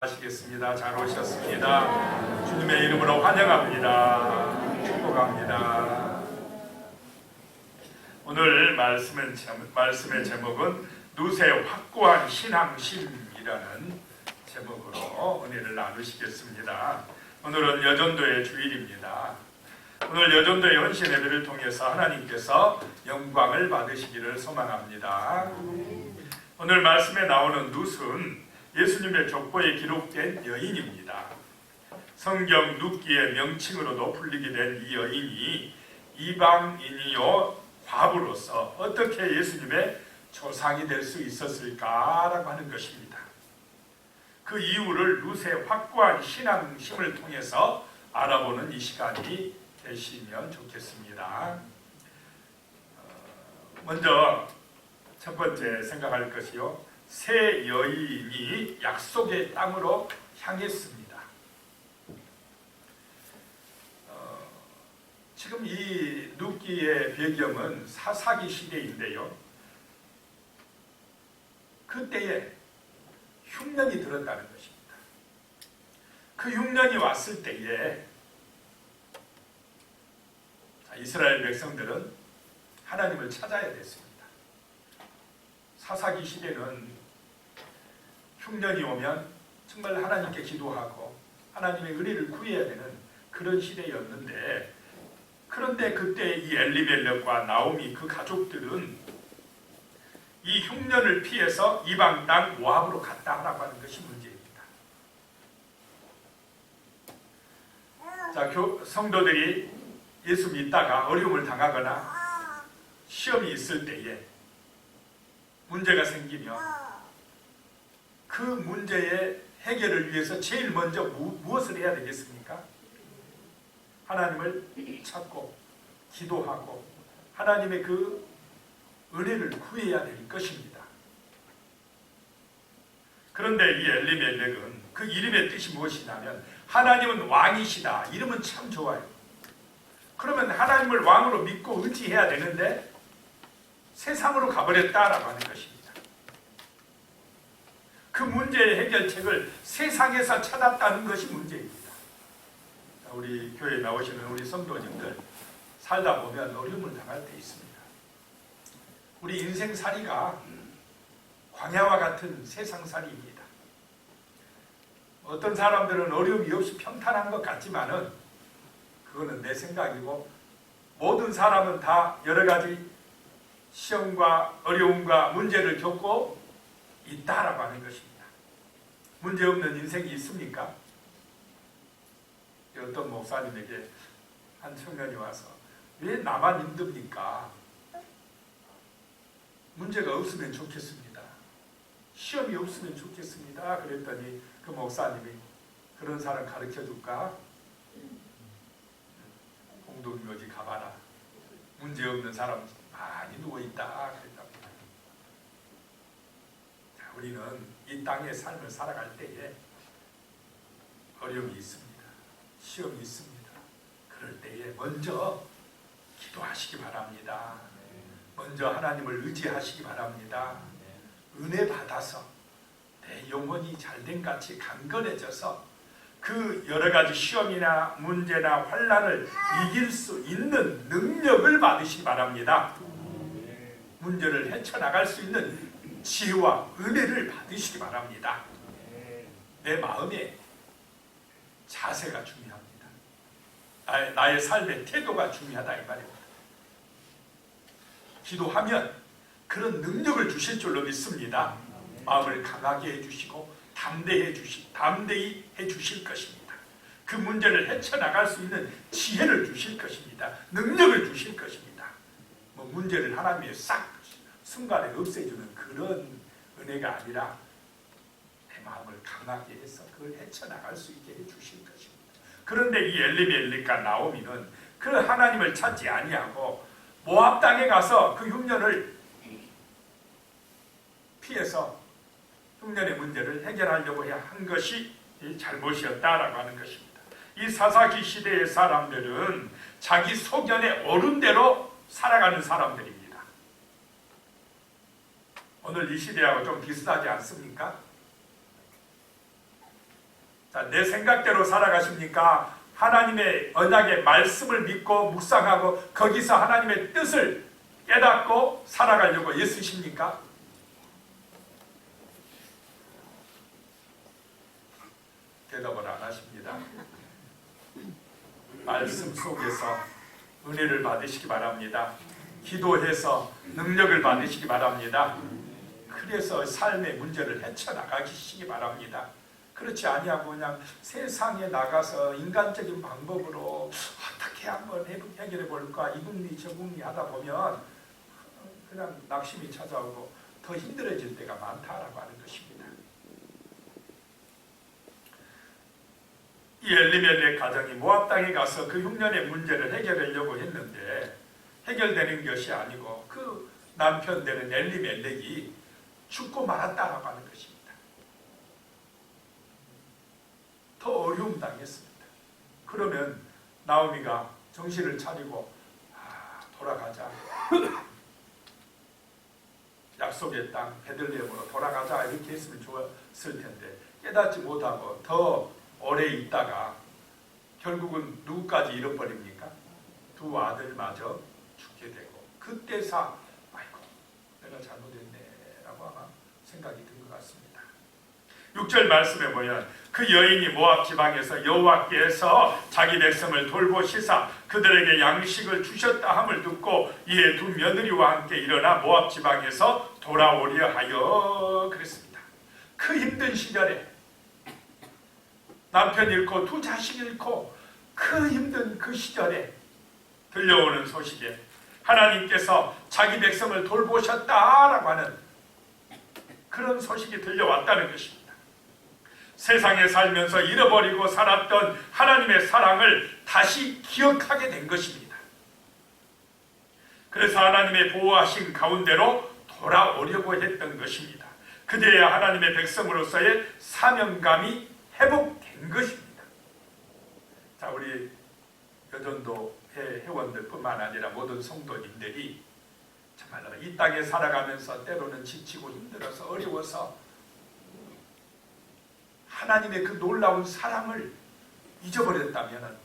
하시겠습니다. 잘 오셨습니다. 주님의 이름으로 환영합니다. 축복합니다. 오늘 말씀의 제목은 누세 확고한 신앙심이라는 제목으로 은혜를 나누시겠습니다. 오늘은 여전도의 주일입니다. 오늘 여전도의 헌신 예배를 통해서 하나님께서 영광을 받으시기를 소망합니다. 오늘 말씀에 나오는 룻은 예수님의 족보에 기록된 여인입니다. 성경 룻기의 명칭으로도 불리게 된 이 여인이 이방인이요 과부로서 어떻게 예수님의 조상이 될 수 있었을까라고 하는 것입니다. 그 이유를 룻의 확고한 신앙심을 통해서 알아보는 이 시간이 되시면 좋겠습니다. 먼저 첫 번째 생각할 것이요, 세 여인이 약속의 땅으로 향했습니다. 지금 이 룻기의 배경은 사사기 시대인데요, 그때에 흉년이 들었다는 것입니다. 그 흉년이 왔을 때에 이스라엘 백성들은 하나님을 찾아야 됐습니다. 사사기 시대는 흉년이 오면 정말 하나님께 기도하고 하나님의 은혜를 구해야 되는 그런 시대였는데, 그런데 그때 이 엘리멜렉과 나오미 그 가족들은 이 흉년을 피해서 이방 땅 모압으로 갔다라고 하는 것이 문제입니다. 자, 성도들이 예수 믿다가 어려움을 당하거나 시험이 있을 때에 문제가 생기면 그 문제의 해결을 위해서 제일 먼저 무엇을 해야 되겠습니까? 하나님을 찾고 기도하고 하나님의 그 은혜를 구해야 될 것입니다. 그런데 이 엘리멜렉은 그 이름의 뜻이 무엇이냐면 하나님은 왕이시다. 이름은 참 좋아요. 그러면 하나님을 왕으로 믿고 의지해야 되는데 세상으로 가버렸다라고 하는 것입니다. 그 문제의 해결책을 세상에서 찾았다는 것이 문제입니다. 우리 교회에 나오시는 우리 성도님들 살다 보면 어려움을 당할 때 있습니다. 우리 인생살이가 광야와 같은 세상살이입니다. 어떤 사람들은 어려움이 없이 평탄한 것 같지만은 그거는 내 생각이고, 모든 사람은 다 여러 가지 시험과 어려움과 문제를 겪고 있다라고 하는 것입니다. 문제 없는 인생이 있습니까? 어떤 목사님에게 한 청년이 와서 왜 나만 힘듭니까? 문제가 없으면 좋겠습니다. 시험이 없으면 좋겠습니다. 그랬더니 그 목사님이 그런 사람 가르쳐 줄까? 공동묘지 가봐라. 문제 없는 사람 많이 누워있다. 그랬답니다. 자, 우리는 이 땅의 삶을 살아갈 때에 어려움이 있습니다. 시험이 있습니다. 그럴 때에 먼저 기도하시기 바랍니다. 먼저 하나님을 의지하시기 바랍니다. 은혜 받아서 내 영혼이 잘된 같이 강건해져서 그 여러 가지 시험이나 문제나 환난을 이길 수 있는 능력을 받으시기 바랍니다. 문제를 헤쳐나갈 수 있는 지혜와 은혜를 받으시기 바랍니다. 내 마음의 자세가 중요합니다. 나의 삶의 태도가 중요하다 이 말입니다. 기도하면 그런 능력을 주실 줄로 믿습니다. 마음을 강하게 해주시고 담대히 해주실 것입니다. 그 문제를 헤쳐나갈 수 있는 지혜를 주실 것입니다. 능력을 주실 것입니다. 문제를 하나님의 싹 순간에 없애주는 그런 은혜가 아니라 내 마음을 강하게 해서 그걸 헤쳐나갈 수 있게 해주실 것입니다. 그런데 이 엘리멜렉과 나오미는 그 하나님을 찾지 아니하고 모압 땅에 가서 그 흉년을 피해서 흉년의 문제를 해결하려고 한 것이 잘못이었다라고 하는 것입니다. 이 사사기 시대의 사람들은 자기 소견에 오른 대로 살아가는 사람들입니다. 오늘 이 시대하고 좀 비슷하지 않습니까? 자, 내 생각대로 살아가십니까? 하나님의 언약의 말씀을 믿고 묵상하고 거기서 하나님의 뜻을 깨닫고 살아가려고 애쓰십니까? 대답을 안 하십니다. 말씀 속에서 은혜를 받으시기 바랍니다. 기도해서 능력을 받으시기 바랍니다. 그래서 삶의 문제를 헤쳐나가시기 바랍니다. 그렇지 아니하고 그냥 세상에 나가서 인간적인 방법으로 어떻게 한번 해결해 볼까 이 궁리 저 궁리 하다 보면 그냥 낙심이 찾아오고 더 힘들어질 때가 많다라고 하는 것입니다. 이 엘리멜렉 가정이 모압 땅에 가서 그 흉년의 문제를 해결하려고 했는데 해결되는 것이 아니고 그 남편 되는 엘리멜렉이 죽고 말았다라고 하는 것입니다. 더 어려움 당했습니다. 그러면 나오미가 정신을 차리고 돌아가자. 약속의 땅 베들레헴으로 돌아가자 이렇게 했으면 좋았을 텐데 깨닫지 못하고 더 오래 있다가 결국은 누구까지 잃어버립니까? 두 아들마저 죽게 되고 그때서 아이고 내가 잘못했네라고 아마 생각이 든 것 같습니다. 6절 말씀에 보면 그 여인이 모압 지방에서 여호와께서 자기 백성을 돌보시사 그들에게 양식을 주셨다 함을 듣고 이에 두 며느리와 함께 일어나 모압 지방에서 돌아오려 하여 그랬습니다. 그 힘든 시절에 남편 잃고 두 자식 잃고 그 힘든 그 시절에 들려오는 소식에 하나님께서 자기 백성을 돌보셨다라고 하는 그런 소식이 들려왔다는 것입니다. 세상에 살면서 잃어버리고 살았던 하나님의 사랑을 다시 기억하게 된 것입니다. 그래서 하나님의 보호하신 가운데로 돌아오려고 했던 것입니다. 그제야 하나님의 백성으로서의 사명감이 회복된 것입니다. 자, 우리 여전도 회원들뿐만 아니라 모든 성도님들이 정말로 이 땅에 살아가면서 때로는 지치고 힘들어서 어려워서 하나님의 그 놀라운 사랑을 잊어버렸다면,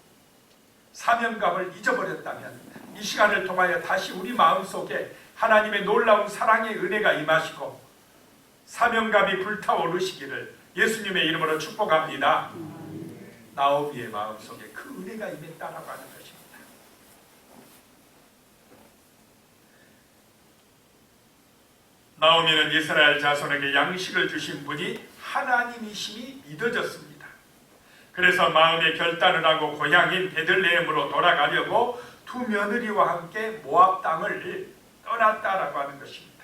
사명감을 잊어버렸다면 이 시간을 통하여 다시 우리 마음속에 하나님의 놀라운 사랑의 은혜가 임하시고 사명감이 불타오르시기를 예수님의 이름으로 축복합니다. 나오미의 마음속에 그 은혜가 임했다라고 하는 것입니다. 나오미는 이스라엘 자손에게 양식을 주신 분이 하나님이심이 믿어졌습니다. 그래서 마음의 결단을 하고 고향인 베들레헴으로 돌아가려고 두 며느리와 함께 모압 땅을 떠났다라고 하는 것입니다.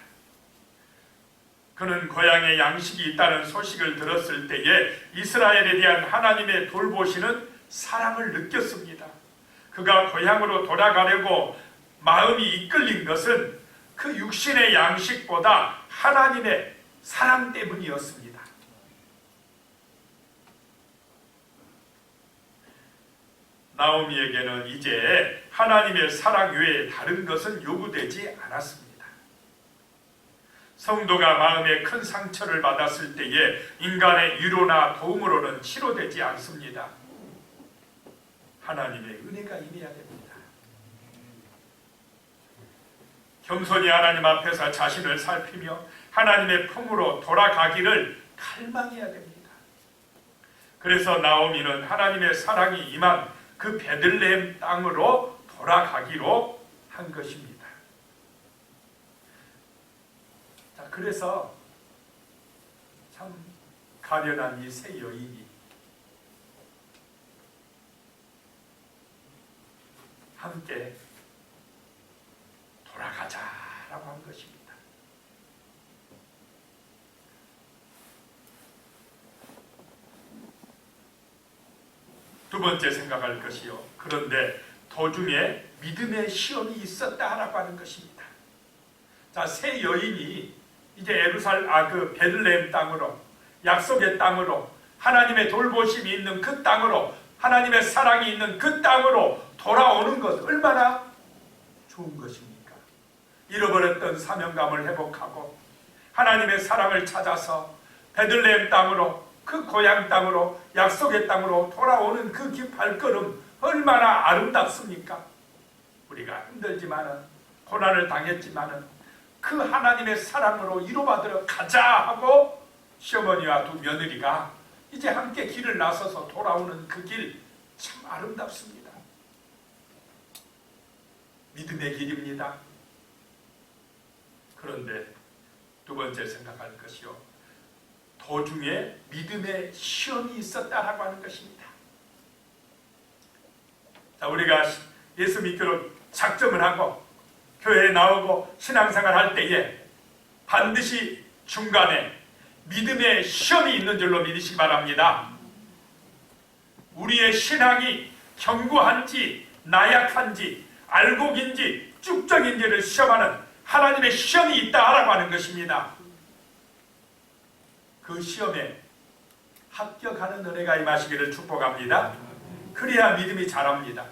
그는 고향에 양식이 있다는 소식을 들었을 때에 이스라엘에 대한 하나님의 돌보시는 사랑을 느꼈습니다. 그가 고향으로 돌아가려고 마음이 이끌린 것은 그 육신의 양식보다 하나님의 사랑 때문이었습니다. 나오미에게는 이제 하나님의 사랑 외에 다른 것은 요구되지 않았습니다. 성도가 마음에 큰 상처를 받았을 때에 인간의 위로나 도움으로는 치료되지 않습니다. 하나님의 은혜가 임해야 됩니다. 겸손히 하나님 앞에서 자신을 살피며 하나님의 품으로 돌아가기를 갈망해야 됩니다. 그래서 나오미는 하나님의 사랑이 임한 그 베들레헴 땅으로 돌아가기로 한 것입니다. 자, 그래서 참 가련한 이 세 여인이 함께 돌아가자라고 한 것입니다. 두 번째 생각할 것이요. 그런데 도중에 믿음의 시험이 있었다라고 하는 것입니다. 자, 세 여인이 이제 그 베들레헴 땅으로, 약속의 땅으로, 하나님의 돌보심이 있는 그 땅으로, 하나님의 사랑이 있는 그 땅으로 돌아오는 것 얼마나 좋은 것입니까? 잃어버렸던 사명감을 회복하고 하나님의 사랑을 찾아서 베들레헴 땅으로, 그 고향 땅으로 약속의 땅으로 돌아오는 그 발걸음 얼마나 아름답습니까? 우리가 힘들지만은 고난을 당했지만은 그 하나님의 사랑으로 위로받으러 가자 하고 시어머니와 두 며느리가 이제 함께 길을 나서서 돌아오는 그 길 참 아름답습니다. 믿음의 길입니다. 그런데 두 번째 생각할 것이요, 도중에 믿음의 시험이 있었다라고 하는 것입니다. 자, 우리가 예수 믿기로 작정을 하고 교회에 나오고 신앙생활 할 때에 반드시 중간에 믿음의 시험이 있는 줄로 믿으시기 바랍니다. 우리의 신앙이 견고한지 나약한지 알곡인지 쭉정인지를 시험하는 하나님의 시험이 있다라고 하는 것입니다. 그 시험에 합격하는 은혜가 임하시기를 축복합니다. 그래야 믿음이 자랍니다.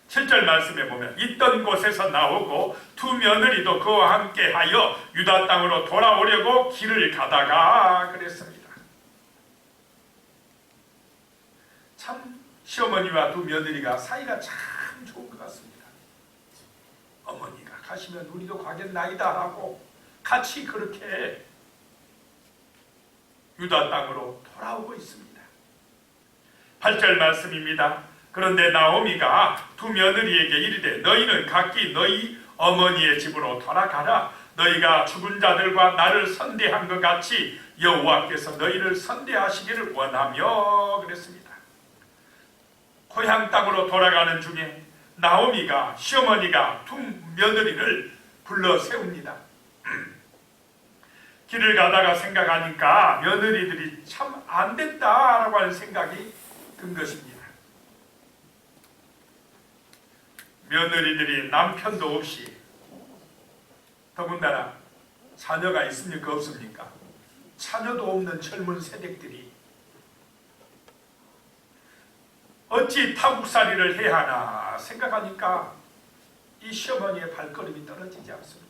7절 말씀에 보면 있던 곳에서 나오고 두 며느리도 그와 함께 하여 유다 땅으로 돌아오려고 길을 가다가 그랬습니다. 참 시어머니와 두 며느리가 사이가 참 좋은 것 같습니다. 어머니가 가시면 우리도 가겠나이다 하고 같이 그렇게 유다 땅으로 돌아오고 있습니다. 8절 말씀입니다. 그런데 나오미가 두 며느리에게 이르되 너희는 각기 너희 어머니의 집으로 돌아가라. 너희가 죽은 자들과 나를 선대한 것 같이 여호와께서 너희를 선대하시기를 원하며 그랬습니다. 고향 땅으로 돌아가는 중에 나오미가 시어머니가 두 며느리를 불러 세웁니다. 길을 가다가 생각하니까 며느리들이 참 안 됐다라고 하는 생각이 든 것입니다. 며느리들이 남편도 없이 더군다나 자녀가 있습니까 없습니까? 자녀도 없는 젊은 세댁들이 어찌 타국살이를 해야 하나 생각하니까 이 시어머니의 발걸음이 떨어지지 않습니다.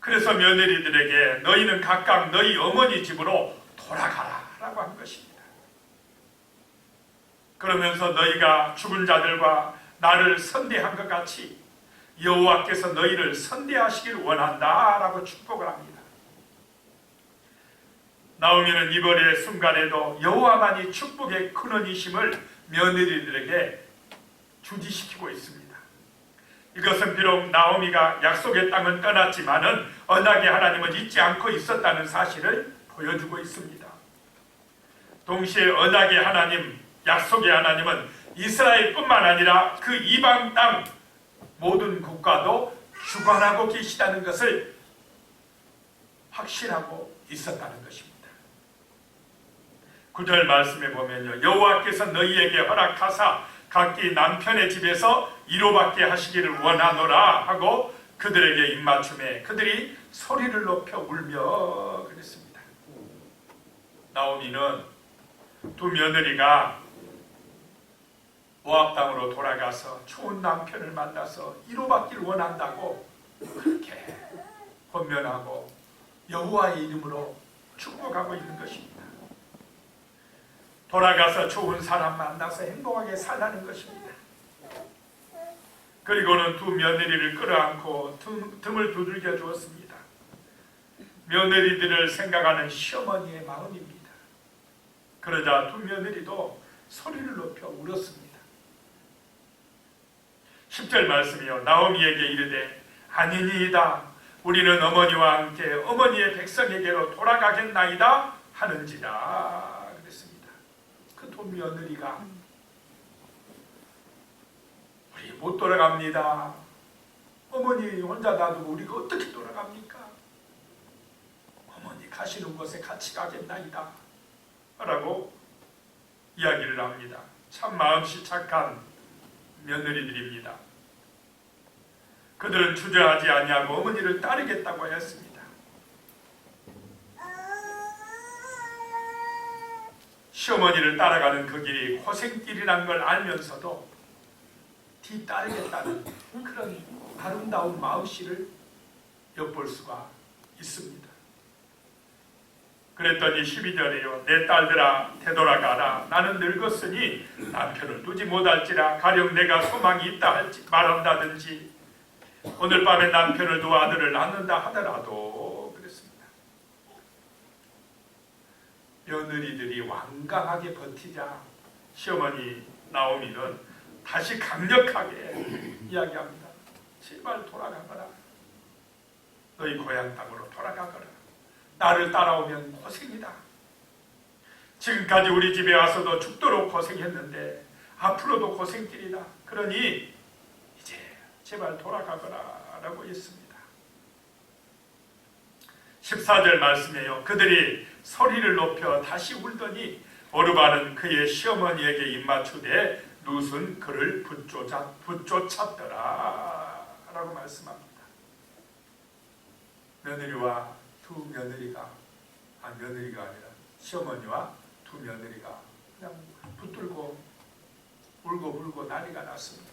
그래서 며느리들에게 너희는 각각 너희 어머니 집으로 돌아가라 라고 한 것입니다. 그러면서 너희가 죽은 자들과 나를 선대한 것 같이 여호와께서 너희를 선대하시길 원한다 라고 축복을 합니다. 나오미는 이번의 순간에도 여호와만이 축복의 근원이심을 며느리들에게 주지시키고 있습니다. 이것은 비록 나오미가 약속의 땅은 떠났지만은 언약의 하나님은 잊지 않고 있었다는 사실을 보여주고 있습니다. 동시에 언약의 하나님, 약속의 하나님은 이스라엘뿐만 아니라 그 이방 땅 모든 국가도 주관하고 계시다는 것을 확신하고 있었다는 것입니다. 9절 말씀에 보면요, 여호와께서 너희에게 허락하사 각기 남편의 집에서 위로받게 하시기를 원하노라 하고 그들에게 입맞춤에 그들이 소리를 높여 울며 그랬습니다. 나오미는 두 며느리가 모압 땅으로 돌아가서 좋은 남편을 만나서 위로받기를 원한다고 그렇게 권면하고 여호와의 이름으로 축복하고 있는 것입니다. 돌아가서 좋은 사람 만나서 행복하게 살라는 것입니다. 그리고는 두 며느리를 끌어안고 등을 두들겨 주었습니다. 며느리들을 생각하는 시어머니의 마음입니다. 그러자 두 며느리도 소리를 높여 울었습니다. 10절 말씀이요, 나오미에게 이르되 아니니이다. 우리는 어머니와 함께 어머니의 백성에게로 돌아가겠나이다 하는지라 그랬습니다. 그 두 며느리가 우리 못 돌아갑니다. 어머니 혼자 놔두고 우리가 어떻게 돌아갑니까? 어머니 가시는 곳에 같이 가겠나이다 라고 이야기를 합니다. 참 마음씨 착한 며느리들입니다. 그들은 주저하지 아니하고 어머니를 따르겠다고 했습니다. 시어머니를 따라가는 그 길이 고생길이라는 걸 알면서도 뒤따르겠다는 그런 아름다운 마음씨를 엿볼 수가 있습니다. 그랬더니 12절에요. 내 딸들아 되돌아가라. 나는 늙었으니 남편을 두지 못할지라. 가령 내가 소망이 있다 할지 말한다든지 오늘 밤에 남편을 두어 아들을 낳는다 하더라도 그랬습니다. 며느리들이 완강하게 버티자 시어머니 나오미는 다시 강력하게 이야기합니다. 제발 돌아가거라. 너희 고향 땅으로 돌아가거라. 나를 따라오면 고생이다. 지금까지 우리 집에 와서도 죽도록 고생했는데 앞으로도 고생길이다. 그러니 이제 제발 돌아가거라 라고 했습니다. 14절 말씀이에요. 그들이 소리를 높여 다시 울더니 오르반은 그의 시어머니에게 입맞추되 룻은 그를 붙쫓았더라 라고 말씀합니다. 며느리와 두 며느리가 며느리가 아니라 시어머니와 두 며느리가 그냥 붙들고 울고 불고 난리가 났습니다.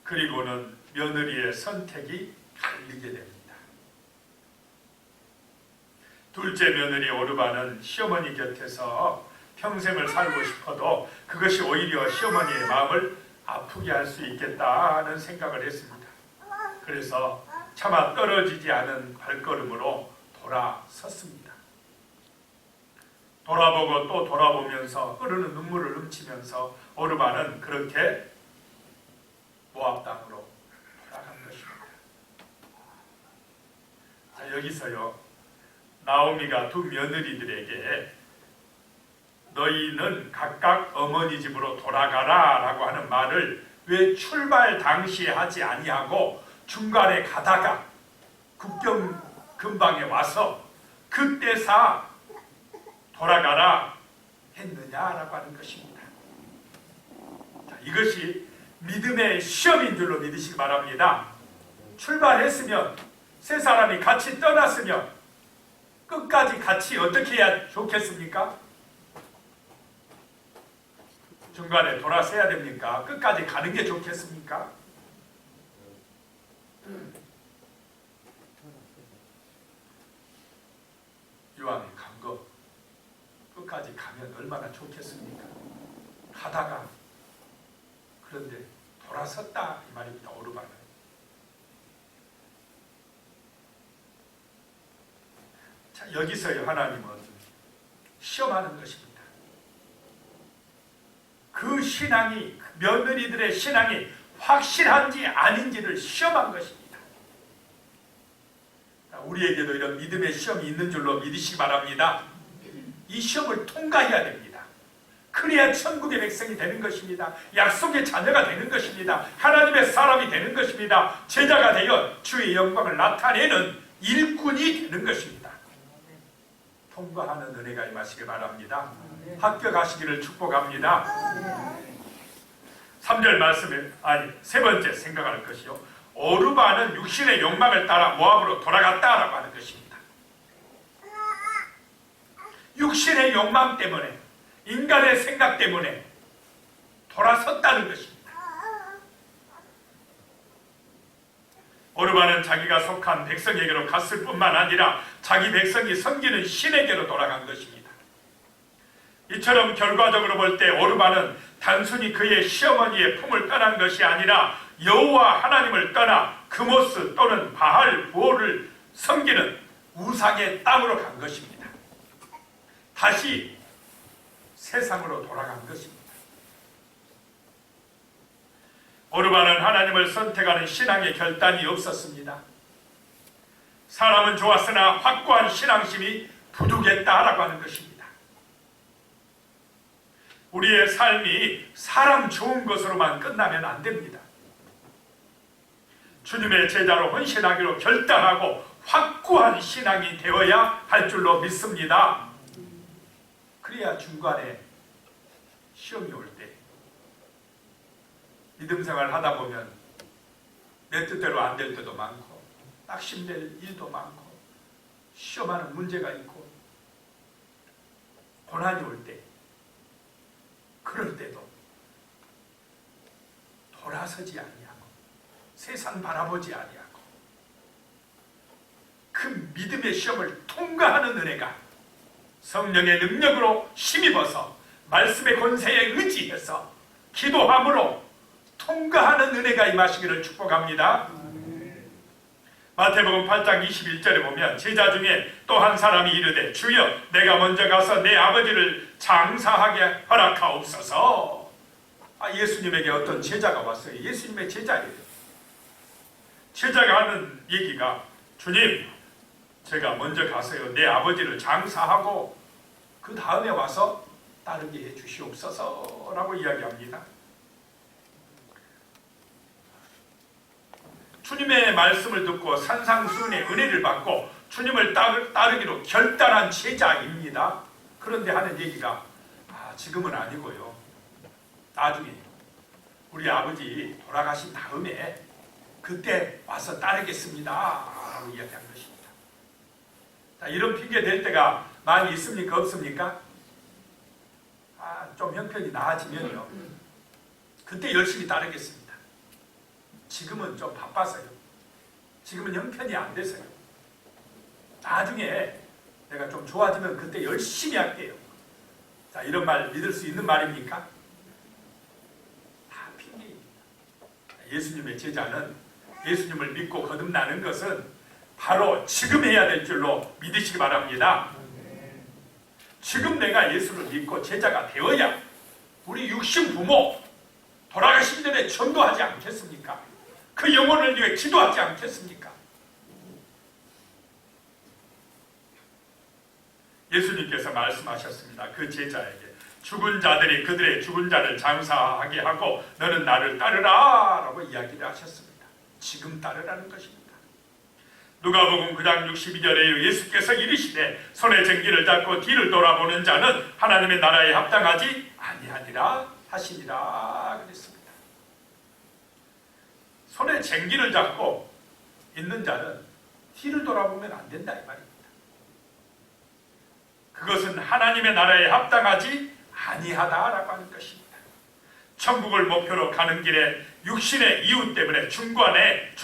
그리고는 며느리의 선택이 갈리게 됩니다. 둘째 며느리 오르반은 시어머니 곁에서 평생을 살고 싶어도 그것이 오히려 시어머니의 마음을 아프게 할 수 있겠다는 생각을 했습니다. 그래서 차마 떨어지지 않은 발걸음으로 돌아섰습니다. 돌아보고 또 돌아보면서 흐르는 눈물을 훔치면서 오르반은 그렇게 모압 땅으로 돌아간 것입니다. 자, 여기서요 나오미가 두 며느리들에게 너희는 각각 어머니 집으로 돌아가라 라고 하는 말을 왜 출발 당시에 하지 아니하고 중간에 가다가 국경 근방에 와서 그때사 돌아가라 했느냐라고 하는 것입니다. 자, 이것이 믿음의 시험인 줄로 믿으시기 바랍니다. 출발했으면 세 사람이 같이 떠났으면 끝까지 같이 어떻게 해야 좋겠습니까? 중간에 돌아서야 됩니까? 끝까지 가는 게 좋겠습니까? 이왕에 간 거 끝까지 가면 얼마나 좋겠습니까? 가다가 그런데 돌아섰다 이 말입니다. 오르반은. 자, 여기서요 하나님은 시험하는 것입니다. 그 신앙이 며느리들의 신앙이 확실한지 아닌지를 시험한 것입니다. 우리에게도 이런 믿음의 시험이 있는 줄로 믿으시기 바랍니다. 이 시험을 통과해야 됩니다. 그래야 천국의 백성이 되는 것입니다. 약속의 자녀가 되는 것입니다. 하나님의 사람이 되는 것입니다. 제자가 되어 주의 영광을 나타내는 일꾼이 되는 것입니다. 통과하는 은혜가 임하시기 바랍니다. 합격하시기를 축복합니다. 3절 말씀에 세 번째 생각할 것이요. 오르반은 육신의 욕망을 따라 모압으로 돌아갔다라고 하는 것입니다. 육신의 욕망 때문에 인간의 생각 때문에 돌아섰다는 것입니다. 오르반은 자기가 속한 백성에게로 갔을 뿐만 아니라 자기 백성이 섬기는 신에게로 돌아간 것입니다. 이처럼 결과적으로 볼 때 오르반은 단순히 그의 시어머니의 품을 떠난 것이 아니라 여호와 하나님을 떠나 그모스 또는 바알 부호를 섬기는 우상의 땅으로 간 것입니다. 다시 세상으로 돌아간 것입니다. 오르반은 하나님을 선택하는 신앙의 결단이 없었습니다. 사람은 좋았으나 확고한 신앙심이 부족했다라고 하는 것입니다. 우리의 삶이 사람 좋은 것으로만 끝나면 안 됩니다. 주님의 제자로 헌신하기로 결단하고 확고한 신앙이 되어야 할 줄로 믿습니다. 그래야 중간에 시험이 올 때 믿음 생활을 하다 보면 내 뜻대로 안 될 때도 많고 낙심될 일도 많고 시험하는 문제가 있고 고난이 올 때 그럴 때도 돌아서지 아니하고 세상 바라보지 아니하고 그 믿음의 시험을 통과하는 은혜가 성령의 능력으로 힘입어서 말씀의 권세에 의지해서 기도함으로 통과하는 은혜가 임하시기를 축복합니다. 마태복음 8장 21절에 보면 제자 중에 또 한 사람이 이르되 주여 내가 먼저 가서 내 아버지를 장사하게 허락하옵소서. 예수님에게 어떤 제자가 왔어요. 예수님의 제자예요. 제자가 하는 얘기가 주님 제가 먼저 가서요 내 아버지를 장사하고 그 다음에 와서 따르게 해 주시옵소서 라고 이야기합니다. 주님의 말씀을 듣고 산상수훈의 은혜를 받고 주님을 따르기로 결단한 제자입니다. 그런데 하는 얘기가 지금은 아니고요 나중에 우리 아버지 돌아가신 다음에 그때 와서 따르겠습니다 라고 이야기한 것입니다. 자, 이런 핑계 댈 때가 많이 있습니까? 없습니까? 좀 형편이 나아지면요 그때 열심히 따르겠습니다. 지금은 좀 바빠서요. 지금은 형편이 안 돼서요. 나중에 내가 좀 좋아지면 그때 열심히 할게요. 자, 이런 말 믿을 수 있는 말입니까? 다 핑계입니다. 예수님의 제자는 예수님을 믿고 거듭나는 것은 바로 지금 해야 될 줄로 믿으시기 바랍니다. 지금 내가 예수를 믿고 제자가 되어야 우리 육신 부모 돌아가신 전에 전도하지 않겠습니까? 그 영혼을 위해 기도하지 않겠습니까? 예수님께서 말씀하셨습니다. 그 제자에게 죽은 자들이 그들의 죽은 자를 장사하게 하고 너는 나를 따르라 라고 이야기를 하셨습니다. 지금 따르라는 것입니다. 누가복음 9장 62절에 예수께서 이르시되 손에 쟁기를 잡고 뒤를 돌아보는 자는 하나님의 나라에 합당하지 아니하니라 하시니라 그랬습니다. 손에 쟁기를 잡고 있는 자는 뒤를 돌아보면 안 된다 이 말입니다. 그것은 하나님의 나라에 합당하지 아니하다라고 하는 것입니다. 천국을 목표로 가는 길에 육신의 이유 때문에 중간에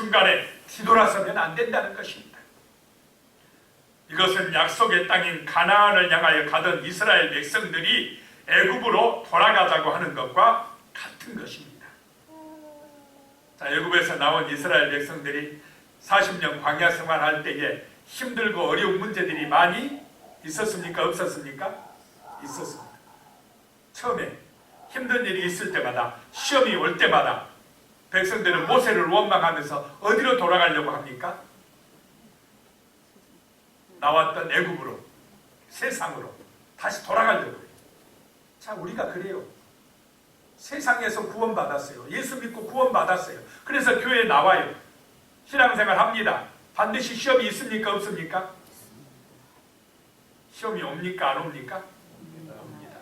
뒤돌아서면 안 된다는 것입니다. 이것은 약속의 땅인 가나안을 향하여 가던 이스라엘 백성들이 애굽으로 돌아가자고 하는 것과 같은 것입니다. 자, 애굽에서 나온 이스라엘 백성들이 40년 광야 생활할 때에 힘들고 어려운 문제들이 많이 있었습니까? 없었습니까? 있었습니다. 처음에 힘든 일이 있을 때마다 시험이 올 때마다 백성들은 모세를 원망하면서 어디로 돌아가려고 합니까? 나왔던 애굽으로 세상으로 다시 돌아가려고 해요. 자, 우리가 그래요. 세상에서 구원받았어요. 예수 믿고 구원받았어요. 그래서 교회에 나와요. 신앙생활 합니다. 반드시 시험이 있습니까? 없습니까? 시험이 옵니까? 안 옵니까? 옵니다.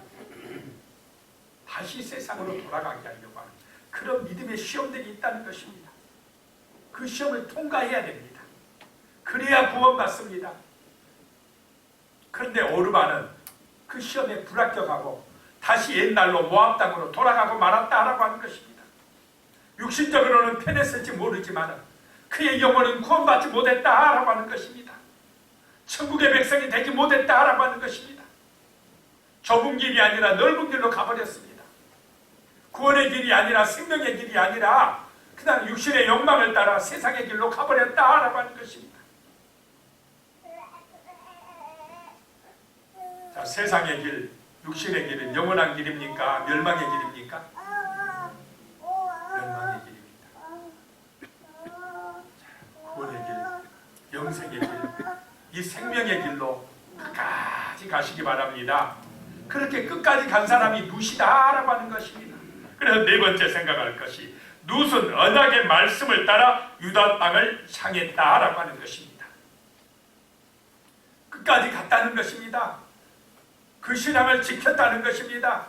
다시 세상으로 돌아가게 하려고 하는 그런 믿음의 시험들이 있다는 것입니다. 그 시험을 통과해야 됩니다. 그래야 구원받습니다. 그런데 오르반은 그 시험에 불합격하고 다시 옛날로 모압 땅으로 돌아가고 말았다라고 하는 것입니다. 육신적으로는 편했을지 모르지만 그의 영혼은 구원받지 못했다라고 하는 것입니다. 천국의 백성이 되지 못했다라고 하는 것입니다. 좁은 길이 아니라 넓은 길로 가버렸습니다. 구원의 길이 아니라 생명의 길이 아니라 그냥 육신의 욕망을 따라 세상의 길로 가버렸다라고 하는 것입니다. 자, 세상의 길, 육신의 길은 영원한 길입니까? 멸망의 길입니까? 멸망의 길입니다. 자, 구원의 길, 영생의 길, 이 생명의 길로 끝까지 가시기 바랍니다. 그렇게 끝까지 간 사람이 룻이다라고 하는 것입니다. 그래서 네 번째 생각할 것이 룻은 언약의 말씀을 따라 유다 땅을 향했다라고 하는 것입니다. 끝까지 갔다는 것입니다. 그 신앙을 지켰다는 것입니다.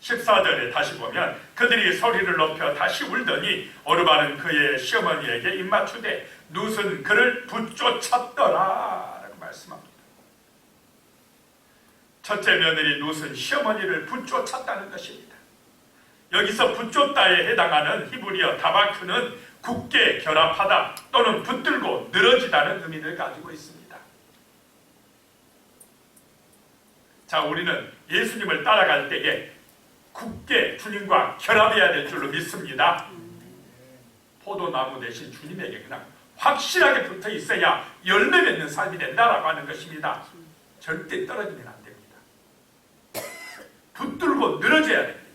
14절에 다시 보면 그들이 소리를 높여 다시 울더니 오르반은 그의 시어머니에게 입맞추되 룻은 그를 붙쫓았더라 라고 말씀합니다. 첫째 며느리 룻은 시어머니를 붙쫓았다는 것입니다. 여기서 붙잡다에 해당하는 히브리어 다바크는 굳게 결합하다 또는 붙들고 늘어지다는 의미를 가지고 있습니다. 자, 우리는 예수님을 따라갈 때에 굳게 주님과 결합해야 될 줄로 믿습니다. 포도나무 대신 주님에게 그냥 확실하게 붙어 있어야 열매 맺는 삶이 된다라고 하는 것입니다. 절대 떨어지면 안 됩니다. 붙들고 늘어져야 됩니다.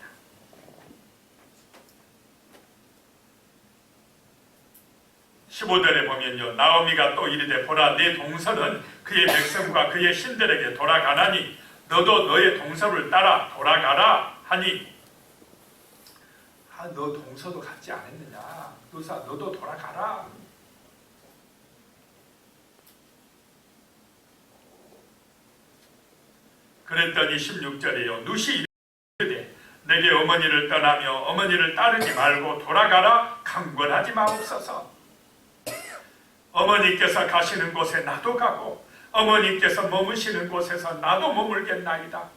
15절에 보면요, 나오미가 또 이르되 보라, 내 동서는 그의 백성과 그의 신들에게 돌아가나니 너도 너의 동서를 따라 돌아가라 하니, 너 동서도 같지 않았느냐, 누사 너도 돌아가라. 그랬더니 16절에요, 누시 이르되 내게 어머니를 떠나며 어머니를 따르지 말고 돌아가라 강권하지 마옵소서. 어머니께서 가시는 곳에 나도 가고 어머니께서 머무시는 곳에서 나도 머물겠나이다.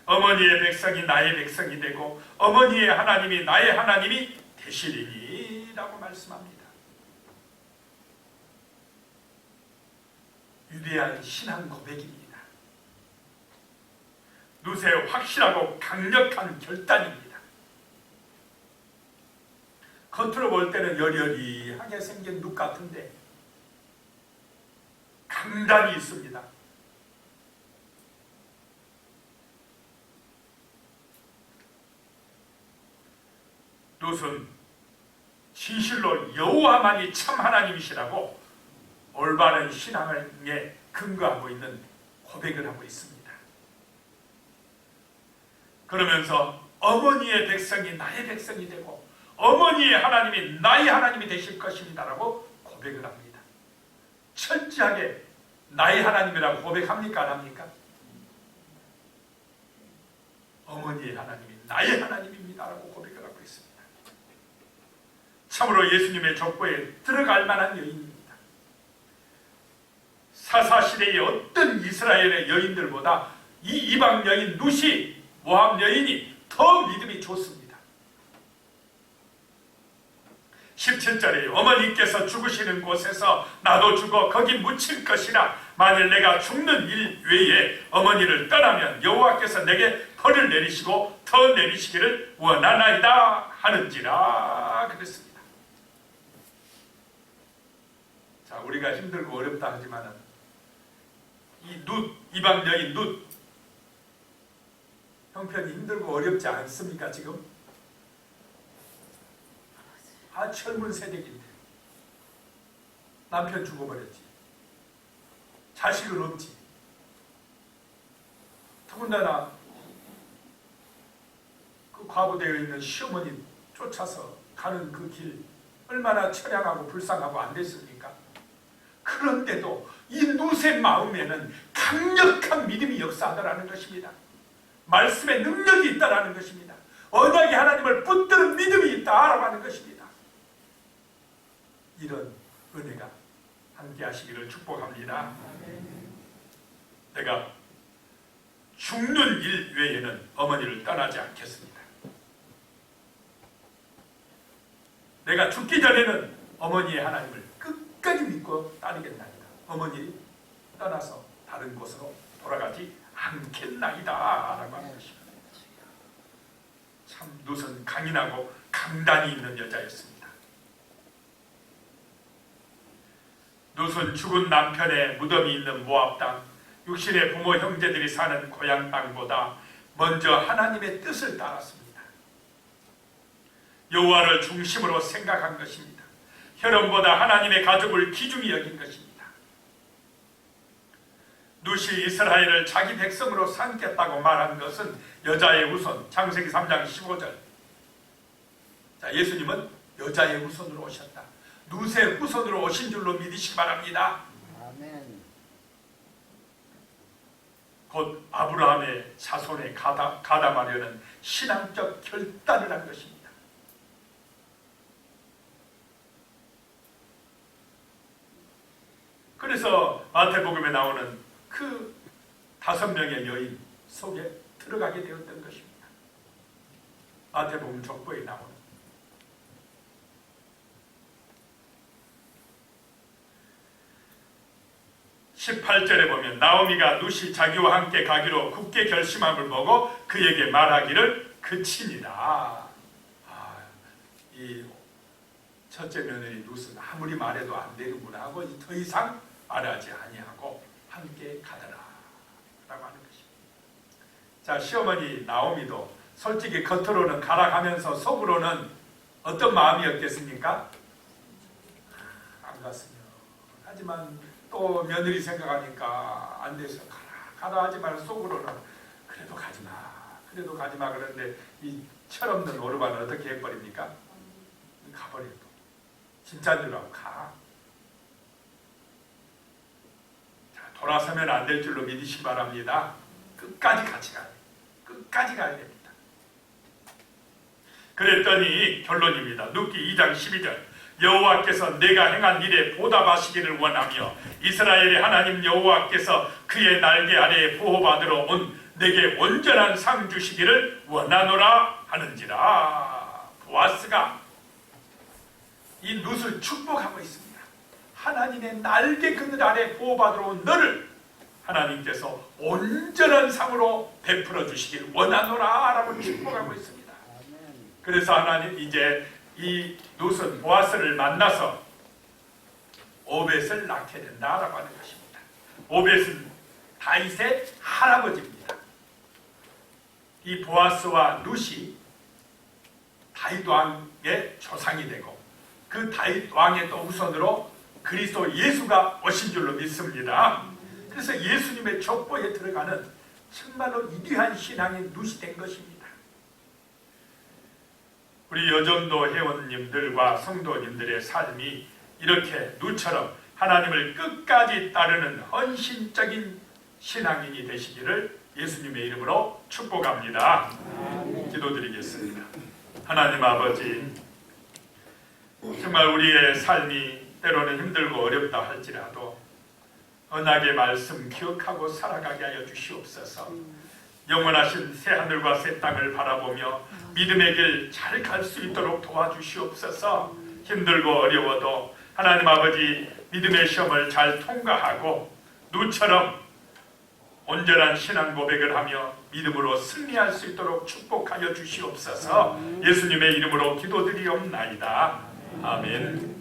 어머니의 백성이 나의 백성이 되고 어머니의 하나님이 나의 하나님이 되시리니 라고 말씀합니다. 위대한 신앙 고백입니다. 누세의 확실하고 강력한 결단입니다. 겉으로 볼 때는 여리여리하게 생긴 눕 같은데 강단이 있습니다. 룻은 진실로 여호와만이 참 하나님이시라고 올바른 신앙에 근거하고 있는 고백을 하고 있습니다. 그러면서 어머니의 백성이 나의 백성이 되고 어머니의 하나님이 나의 하나님이 되실 것입니다라고 고백을 합니다. 철저하게 나의 하나님이라고 고백합니까? 안 합니까? 어머니의 하나님이 나의 하나님입니다라고 고백을 하고 있습니다. 참으로 예수님의 족보에 들어갈 만한 여인입니다. 사사시대의 어떤 이스라엘의 여인들보다 이 이방 여인 룻이 모압 여인이 더 믿음이 좋습니다. 17절에 어머니께서 죽으시는 곳에서 나도 죽어 거기 묻힐 것이라. 만일 내가 죽는 일 외에 어머니를 떠나면 여호와께서 내게 벌을 내리시고 더 내리시기를 원하나이다 하는지라 그랬습니다. 자, 우리가 힘들고 어렵다 하지만은 이 룻, 이방 여인 룻 형편이 힘들고 어렵지 않습니까? 지금 젊은 세대인데 남편 죽어버렸지, 자식은 없지, 더군다나 그 과부되어 있는 시어머니 쫓아서 가는 그 길 얼마나 처량하고 불쌍하고 안 됐습니까? 그런데도 이 룻의 마음에는 강력한 믿음이 역사하더라는 것입니다. 말씀에 능력이 있다라는 것입니다. 언약의 하나님을 붙드는 믿음이 있다라고 하는 것입니다. 이런 은혜가 함께 하시기를 축복합니다. 내가 죽는 일 외에는 어머니를 떠나지 않겠습니다. 내가 죽기 전에는 어머니의 하나님을 끝까지 믿고 따르겠나이다. 어머니 떠나서 다른 곳으로 돌아가지 않겠나이다 라고 하는 것입니다. 참 룻은 강인하고 강단이 있는 여자였습니다. 룻은 죽은 남편의 무덤이 있는 모압 땅, 육신의 부모 형제들이 사는 고향 땅보다 먼저 하나님의 뜻을 따랐습니다. 여호와를 중심으로 생각한 것입니다. 혈연보다 하나님의 가족을 귀중히 여긴 것입니다. 룻이 이스라엘을 자기 백성으로 삼겠다고 말한 것은 여자의 후손, 창세기 3장 15절. 자, 예수님은 여자의 후손으로 오셨다. 룻의 후손으로 오신 줄로 믿으시기 바랍니다. 아멘. 곧 아브라함의 자손에 가담하려는 신앙적 결단을 한 것입니다. 그래서 마태복음에 나오는 그 5명의 여인 속에 들어가게 되었던 것입니다. 마태복음 족보에 나오는 18절에 보면 나오미가 룻이 자기와 함께 가기로 굳게 결심함을 보고 그에게 말하기를 그치니라. 이 첫째 며느리 룻은 아무리 말해도 안 되는구나 하고 더 이상 말하지 아니하고 함께 가더라 라고 하는 것입니다. 자, 시어머니 나오미도 솔직히 겉으로는 가라가면서 속으로는 어떤 마음이었겠습니까? 안 갔으면. 하지만 또 며느리 생각하니까 안 돼서 가라 하지만 속으로는 그래도 가지마 그런데 이 철없는 오르반은 어떻게 해버립니까? 가버려도 진짜인 줄 알고 가. 자, 돌아서면 안 될 줄로 믿으시기 바랍니다. 끝까지 같이 가야 돼. 끝까지 가야 됩니다. 그랬더니 결론입니다. 룻기 2장 12절 여호와께서 내가 행한 일에 보답하시기를 원하며 이스라엘의 하나님 여호와께서 그의 날개 아래에 보호받으러 온 내게 온전한 상 주시기를 원하노라 하는지라. 보아스가 이 룻을 축복하고 있습니다. 하나님의 날개 그늘 아래 보호받으러 온 너를 하나님께서 온전한 상으로 베풀어 주시길 원하노라 라고 축복하고 있습니다. 그래서 하나님 이제 이 룻은 보아스를 만나서 오벳을 낳게 된다라고 하는 것입니다. 오벳은 다윗의 할아버지입니다. 이 보아스와 룻이 다윗 왕의 조상이 되고 그 다윗 왕의 또 후손으로 그리스도 예수가 오신 줄로 믿습니다. 그래서 예수님의 족보에 들어가는 정말로 위대한 신앙의 룻이 된 것입니다. 우리 여전도 회원님들과 성도님들의 삶이 이렇게 룻처럼 하나님을 끝까지 따르는 헌신적인 신앙인이 되시기를 예수님의 이름으로 축복합니다. 기도드리겠습니다. 하나님 아버지, 정말 우리의 삶이 때로는 힘들고 어렵다 할지라도 언약의 말씀 기억하고 살아가게 하여 주시옵소서. 영원하신 새하늘과 새 땅을 바라보며 믿음의 길 잘 갈 수 있도록 도와주시옵소서. 힘들고 어려워도 하나님 아버지 믿음의 시험을 잘 통과하고 룻처럼 온전한 신앙 고백을 하며 믿음으로 승리할 수 있도록 축복하여 주시옵소서. 예수님의 이름으로 기도드리옵나이다. 아멘.